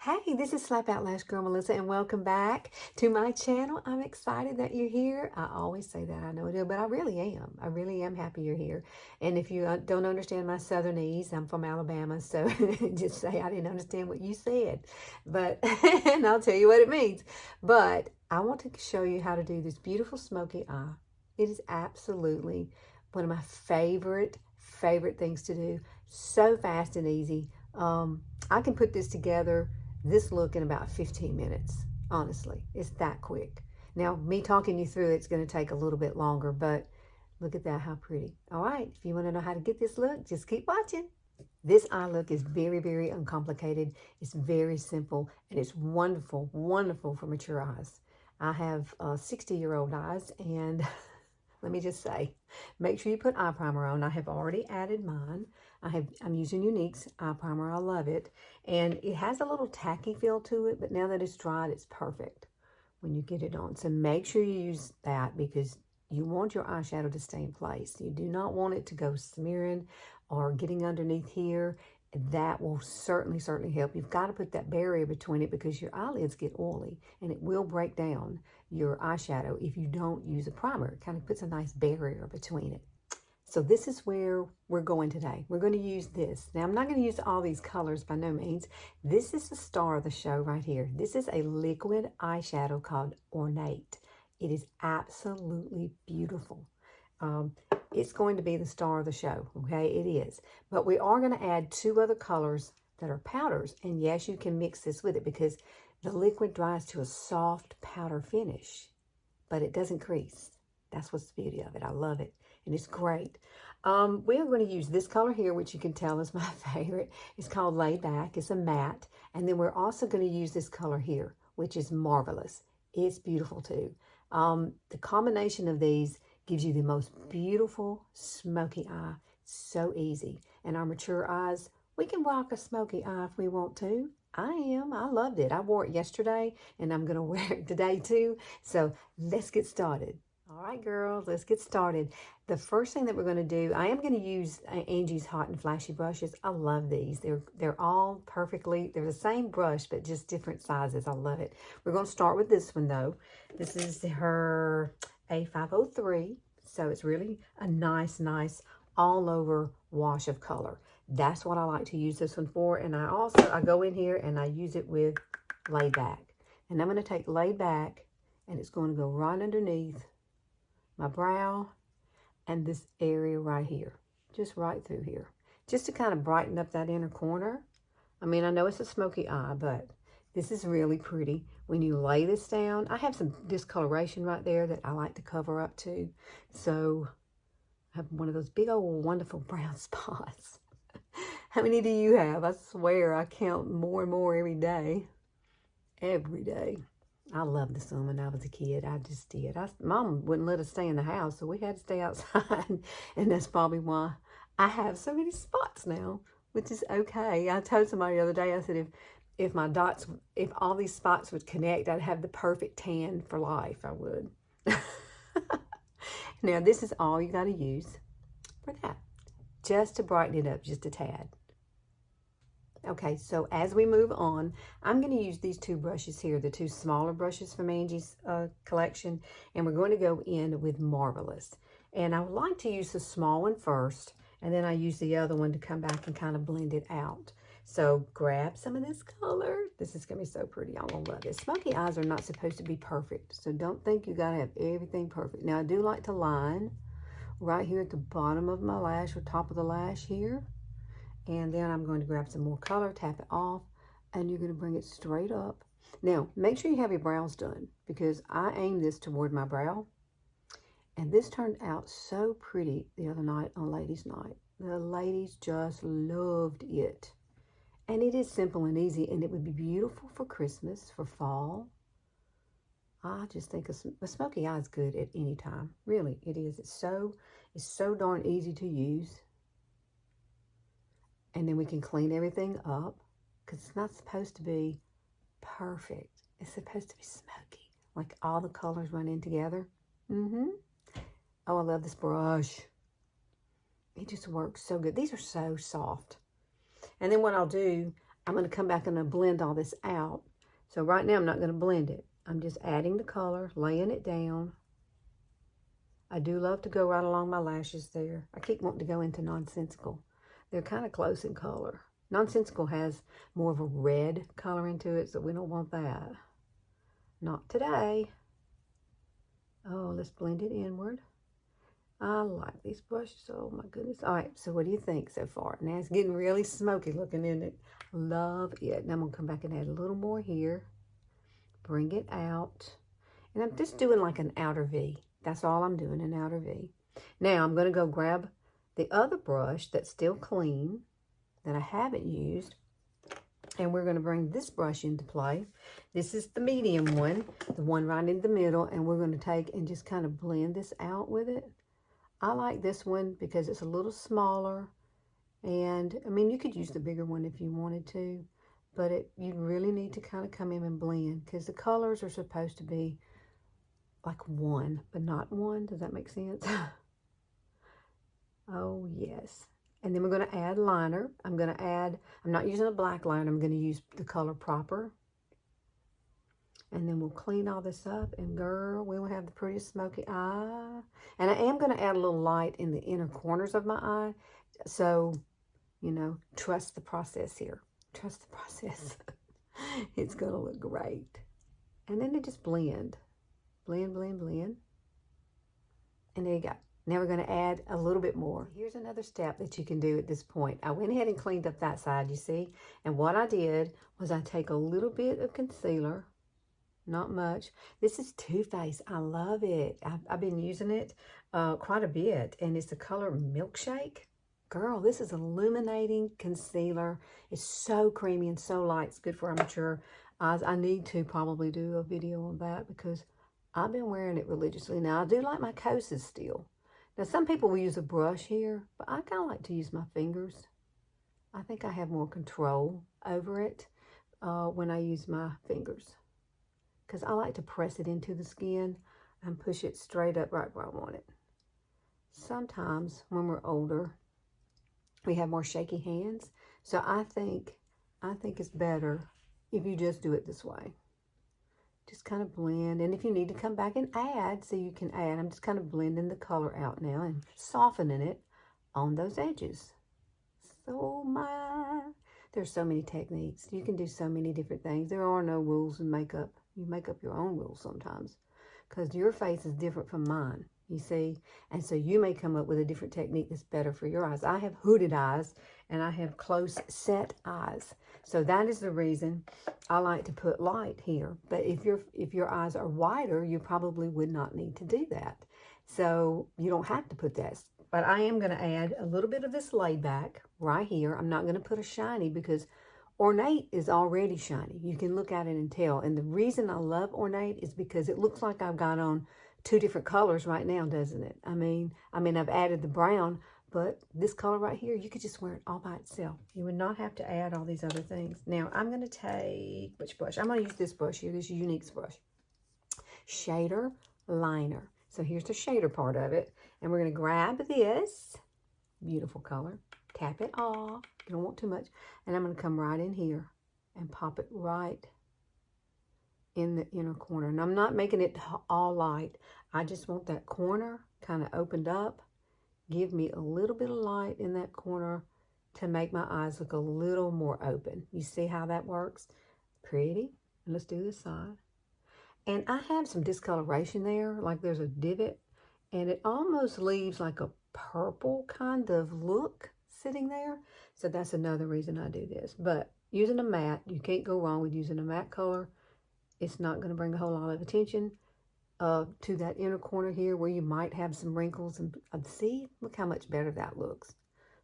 Hey, this is Slap Out Lash Girl Melissa, and welcome back to my channel. I'm excited that you're here. I always say that, I know I do, but I really am. I really am happy you're here. And if you don't understand my Southernese, I'm from Alabama, so just say I didn't understand what you said. But, and I'll tell you what it means. But I want to show you how to do this beautiful smoky eye. It is absolutely one of my favorite things to do. So fast and easy. I can put this together, this look, in about 15 minutes. Honestly, it's that quick. Now, me talking you through it's going to take a little bit longer, but look at that, how pretty. All right, if you want to know how to get this look, just keep watching. This eye look is very, very uncomplicated. It's very simple, and it's wonderful, wonderful for mature eyes. I have 60-year-old eyes, and let me just say, make sure you put eye primer on. I have already added mine. I'm using Younique's eye primer. I love it. And it has a little tacky feel to it, but now that it's dried, it's perfect when you get it on. So make sure you use that because you want your eyeshadow to stay in place. You do not want it to go smearing or getting underneath here. That will certainly help. You've got to put that barrier between it because your eyelids get oily and it will break down your eyeshadow if you don't use a primer. It kind of puts a nice barrier between it. So this is where we're going today. We're going to use this. Now, I'm not going to use all these colors by no means. This is the star of the show right here. This is a liquid eyeshadow called Ornate. It is absolutely beautiful. It's going to be the star of the show, okay? It is. But we are going to add two other colors that are powders. And yes, you can mix this with it because the liquid dries to a soft powder finish, but it doesn't crease. That's what's the beauty of it. I love it. And it's great. We are going to use this color here, which you can tell is my favorite. It's called Laid Back. It's a matte. And then we're also going to use this color here, which is Marvelous. It's beautiful too. The combination of these gives you the most beautiful smoky eye. So easy. And our mature eyes, we can rock a smoky eye if we want to. I loved it. I wore it yesterday and I'm going to wear it today too. So let's get started. All right, girls, let's get started. The first thing that we're going to do, I am going to use Angie's Hot and Flashy brushes. I love these. They're all perfectly, they're the same brush, but just different sizes. I love it. We're going to start with this one, though. This is her A503. So it's really a nice all over wash of color. That's what I like to use this one for. And I go in here and I use it with Laid Back. And I'm going to take Laid Back and it's going to go right underneath my brow and this area right here, just right through here, just to kind of brighten up that inner corner. I mean, I know it's a smoky eye, but this is really pretty. When you lay this down, I have some discoloration right there that I like to cover up too. So I have one of those big old wonderful brown spots. How many do you have? I swear I count more and more every day. Every day. I loved this one when I was a kid. I just did. Mom wouldn't let us stay in the house, so we had to stay outside. And that's probably why I have so many spots now, which is okay. I told somebody the other day, I said, if all these spots would connect, I'd have the perfect tan for life. I would. Now, this is all you got to use for that, just to brighten it up just a tad. Okay, so as we move on, I'm going to use these two brushes here, the two smaller brushes from Angie's collection, and we're going to go in with Marvelous. And I would like to use the small one first, and then I use the other one to come back and kind of blend it out. So grab some of this color. This is going to be so pretty. Y'all will love it. Smoky eyes are not supposed to be perfect, so don't think you got to have everything perfect. Now, I do like to line right here at the bottom of my lash or top of the lash here. And then I'm going to grab some more color, tap it off, and you're going to bring it straight up. Now, make sure you have your brows done because I aimed this toward my brow. And this turned out so pretty the other night on Ladies' Night. The ladies just loved it. And it is simple and easy, and it would be beautiful for Christmas, for fall. I just think a smoky eye is good at any time. Really, it is. It's so darn easy to use. And then we can clean everything up because it's not supposed to be perfect. It's supposed to be smoky, like all the colors run in together. Oh, I love this brush. It just works so good. These are so soft. And then what I'll do, I'm going to come back and I'm going to blend all this out. So right now I'm not going to blend it. I'm just adding the color, laying it down. I do love to go right along my lashes there. I keep wanting to go into Nonsensical. They're kind of close in color. Nonsensical has more of a red color into it, so we don't want that. Not today. Oh, let's blend it inward. I like these brushes. Oh my goodness. All right, so what do you think so far? Now it's getting really smoky looking, isn't it? Love it. Now I'm going to come back and add a little more here. Bring it out. And I'm just doing like an outer V. That's all I'm doing, an outer V. Now I'm going to go grab the other brush that's still clean, that I haven't used. And we're going to bring this brush into play. This is the medium one, the one right in the middle. And we're going to take and just kind of blend this out with it. I like this one because it's a little smaller. And, I mean, you could use the bigger one if you wanted to. But you really need to kind of come in and blend. Because the colors are supposed to be like one, but not one. Does that make sense? Oh, yes. And then we're going to add liner. I'm not using a black liner. I'm going to use the color Proper. And then we'll clean all this up. And girl, we will have the prettiest smoky eye. And I am going to add a little light in the inner corners of my eye. So, you know, trust the process here. Trust the process. It's going to look great. And then they just blend. Blend, blend, blend. And there you go. Now we're going to add a little bit more. Here's another step that you can do at this point. I went ahead and cleaned up that side, you see? And what I did was I take a little bit of concealer, not much. This is Too Faced. I love it. I've been using it quite a bit. And it's the color Milkshake. Girl, this is illuminating concealer. It's so creamy and so light. It's good for amateur eyes. I need to probably do a video on that because I've been wearing it religiously. Now, I do like my Kosas still. Now, some people will use a brush here, but I kind of like to use my fingers. I think I have more control over it when I use my fingers because I like to press it into the skin and push it straight up right where I want it. Sometimes when we're older, we have more shaky hands. So I think it's better if you just do it this way. Just kind of blend. And if you need to come back and add, so you can add. I'm just kind of blending the color out now and softening it on those edges. So there's so many techniques. You can do so many different things. There are no rules in makeup. You make up your own rules sometimes because your face is different from mine, you see. And so you may come up with a different technique that's better for your eyes. I have hooded eyes and I have close set eyes. So that is the reason I like to put light here. But if your eyes are wider, you probably would not need to do that. So you don't have to put that. But I am going to add a little bit of this laid back right here. I'm not going to put a shiny because Ornate is already shiny. You can look at it and tell. And the reason I love Ornate is because it looks like I've got on two different colors right now, doesn't it? I mean, I've added the brown, but this color right here, you could just wear it all by itself. You would not have to add all these other things. Now, I'm going to take, which brush? I'm going to use this brush here, this Younique's brush. Shader Liner. So here's the shader part of it. And we're going to grab this beautiful color, tap it off. You don't want too much. And I'm going to come right in here and pop it right in the inner corner. And I'm not making it all light. I just want that corner kind of opened up. Give me a little bit of light in that corner to make my eyes look a little more open. You see how that works? Pretty. And let's do this side. And I have some discoloration there, like there's a divot, and it almost leaves like a purple kind of look sitting there. So that's another reason I do this. But using a matte, you can't go wrong with using a matte color. It's not going to bring a whole lot of attention to that inner corner here where you might have some wrinkles. And see, look how much better that looks.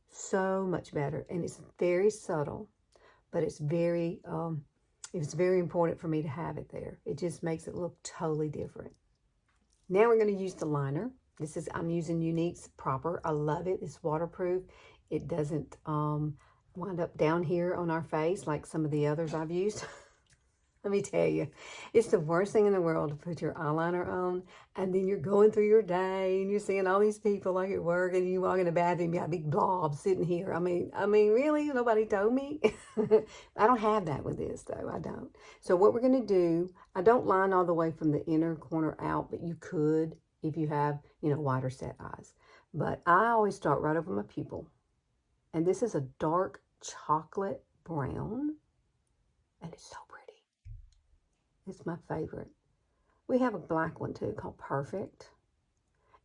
So much better. And it's very subtle, but it's very important for me to have it there. It just makes it look totally different. Now we're going to use the liner. I'm using Younique's Proper. I love it. It's waterproof. It doesn't wind up down here on our face like some of the others I've used. Let me tell you, it's the worst thing in the world to put your eyeliner on, and then you're going through your day, and you're seeing all these people like at work, and you walk in the bathroom, you got a big blob sitting here. I mean, really? Nobody told me? I don't have that with this, though. I don't. So what we're going to do, I don't line all the way from the inner corner out, but you could if you have, wider set eyes. But I always start right over my pupil. And this is a dark chocolate brown, and it's so pretty. It's my favorite. We have a black one too called Perfect,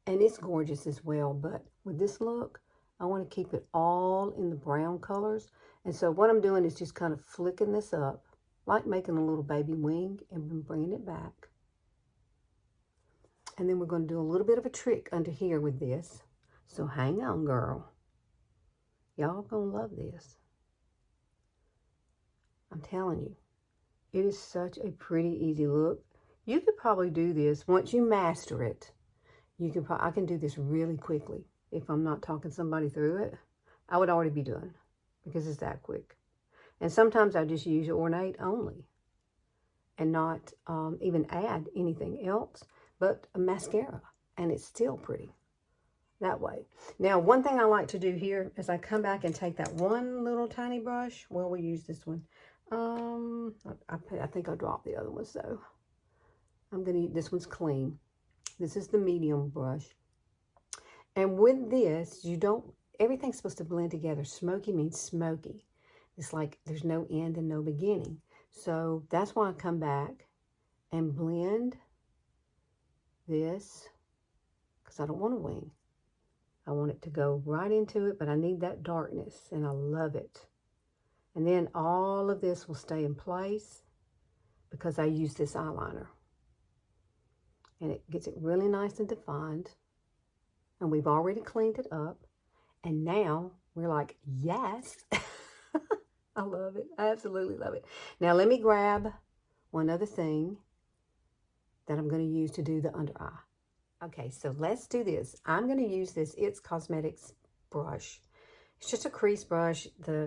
and it's gorgeous as well. But with this look, I want to keep it all in the brown colors. And so what I'm doing is just kind of flicking this up, like making a little baby wing, and bringing it back. And then we're going to do a little bit of a trick under here with this. So hang on, girl. Y'all gonna love this. I'm telling you. It is such a pretty, easy look. You could probably do this once you master it. I can do this really quickly. If I'm not talking somebody through it, I would already be done because it's that quick. And sometimes I just use ornate only and not even add anything else but a mascara, and it's still pretty that way. Now, one thing I like to do here is I come back and take that one little tiny brush. Well, we use this one. I think I dropped the other one, so I'm going to, this one's clean. This is the medium brush. And with this, everything's supposed to blend together. Smoky means smoky. It's like there's no end and no beginning. So that's why I come back and blend this, because I don't want a wing. I want it to go right into it, but I need that darkness, and I love it. And then all of this will stay in place because I use this eyeliner. And it gets it really nice and defined. And we've already cleaned it up. And now we're like, yes. I love it. I absolutely love it. Now let me grab one other thing that I'm going to use to do the under eye. Okay, so let's do this. I'm going to use this It's Cosmetics brush. It's just a crease brush.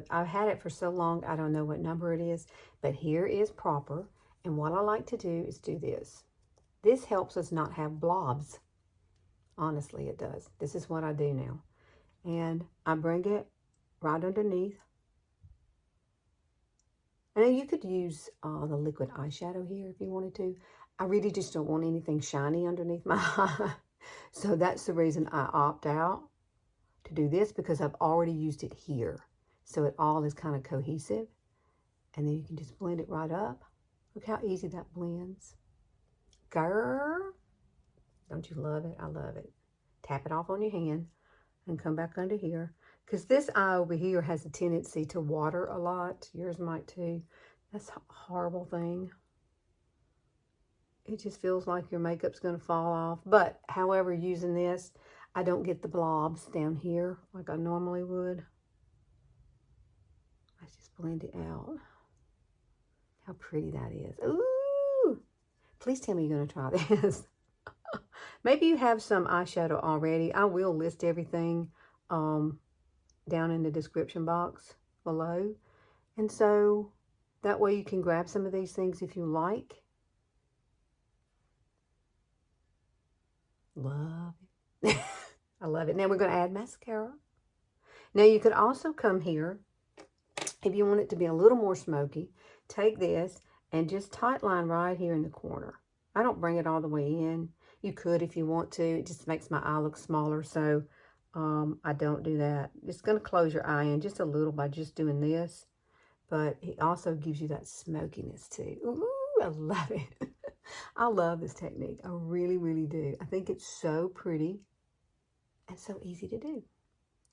I've had it for so long, I don't know what number it is, but here is proper. And what I like to do is do this. This helps us not have blobs. Honestly, it does. This is what I do now. And I bring it right underneath. And you could use the liquid eyeshadow here if you wanted to. I really just don't want anything shiny underneath my eye. So that's the reason I opt out to do this, because I've already used it here. So it all is kind of cohesive. And then you can just blend it right up. Look how easy that blends. Girl, don't you love it? I love it. Tap it off on your hand and come back under here. Because this eye over here has a tendency to water a lot. Yours might too. That's a horrible thing. It just feels like your makeup's going to fall off. But, however, using this, I don't get the blobs down here like I normally would. Let's just blend it out. How pretty that is. Ooh! Please tell me you're going to try this. Maybe you have some eyeshadow already. I will list everything down in the description box below. And so, that way you can grab some of these things if you like. Love it. I love it. Now we're going to add mascara. Now you could also come here, if you want it to be a little more smoky, take this and just tight line right here in the corner. I don't bring it all the way in. You could if you want to. It just makes my eye look smaller, so I don't do that. It's going to close your eye in just a little by just doing this, but it also gives you that smokiness too. Ooh, I love it. I love this technique. I really, really do. I think it's so pretty and so easy to do.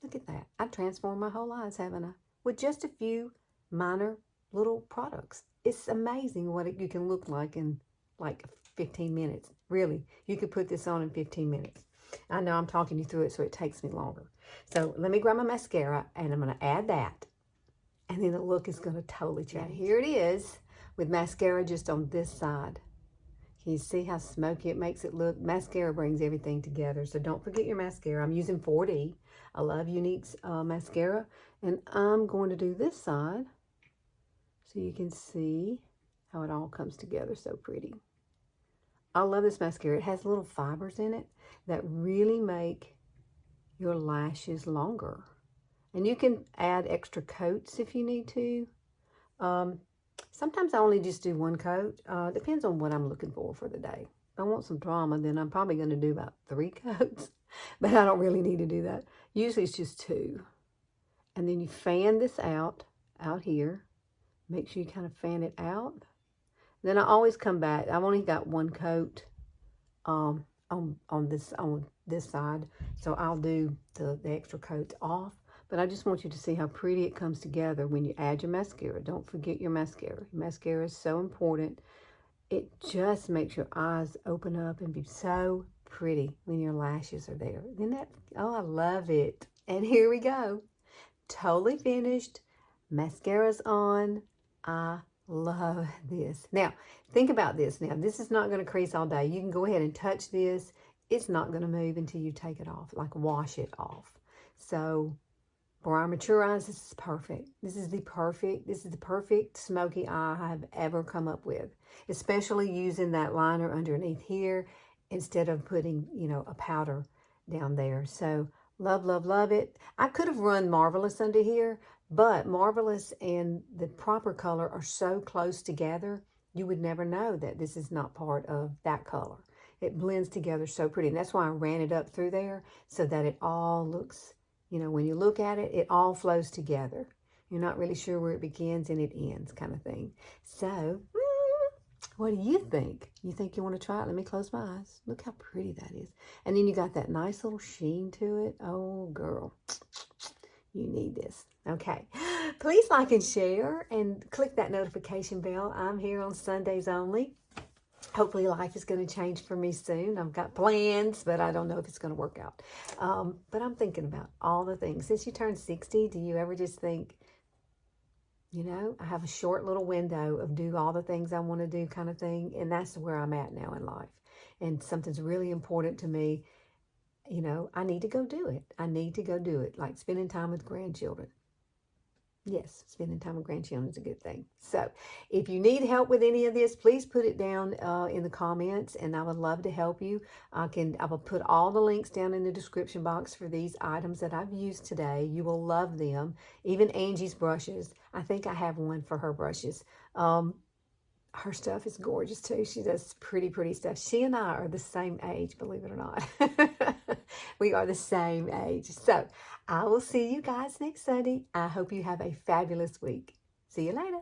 Look at that. I transformed my whole eyes, haven't I? With just a few minor little products. It's amazing what you can look like in like 15 minutes. Really, you could put this on in 15 minutes. I know I'm talking you through it, so it takes me longer. So let me grab my mascara, and I'm going to add that. And then the look is going to totally change. Now, here it is with mascara just on this side. Can you see how smoky it makes it look? Mascara brings everything together, so don't forget your mascara. I'm using 4D. I love Younique's mascara. And I'm going to do this side so you can see how it all comes together so pretty. I love this mascara. It has little fibers in it that really make your lashes longer. And you can add extra coats if you need to. Sometimes I only just do one coat. Depends on what I'm looking for the day. If I want some drama, then I'm probably going to do about 3 coats. But I don't really need to do that. Usually it's just 2. And then you fan this out here. Make sure you kind of fan it out. Then I always come back. I've only got 1 coat on this side, so I'll do the extra coats off. But I just want you to see how pretty it comes together when you add your mascara. Don't forget your mascara. Mascara is so important. It just makes your eyes open up and be so pretty when your lashes are there. Isn't that? Oh, I love it. And here we go. Totally finished. Mascara's on. I love this. Now, think about this. Now, this is not going to crease all day. You can go ahead and touch this. It's not going to move until you take it off, like wash it off. So, for our mature eyes, this is perfect. This is the perfect smoky eye I've ever come up with, especially using that liner underneath here instead of putting, you know, a powder down there. So, love, love, love it. I could have run Marvelous under here, but Marvelous and the proper color are so close together, you would never know that this is not part of that color. It blends together so pretty. And that's why I ran it up through there so that it all looks, you know, when you look at it, it all flows together. You're not really sure where it begins and it ends kind of thing. So, what do you think? You think you want to try it? Let me close my eyes. Look how pretty that is. And then you got that nice little sheen to it. Oh, girl. You need this. Okay. Please like and share and click that notification bell. I'm here on Sundays only. Hopefully life is going to change for me soon. I've got plans, but I don't know if it's going to work out. But I'm thinking about all the things. Since you turned 60, do you ever just think, you know, I have a short little window of do all the things I want to do kind of thing. And that's where I'm at now in life. And something's really important to me. You know, I need to go do it. I need to go do it. Like spending time with grandchildren. Yes, spending time with grandchildren is a good thing. So if you need help with any of this, please put it down in the comments and I would love to help you. I will put all the links down in the description box for these items that I've used today. You will love them. Even Angie's brushes. I think I have one for her brushes. Her stuff is gorgeous too. She does pretty, pretty stuff. She and I are the same age, believe it or not. We are the same age. So I will see you guys next Sunday. I hope you have a fabulous week. See you later.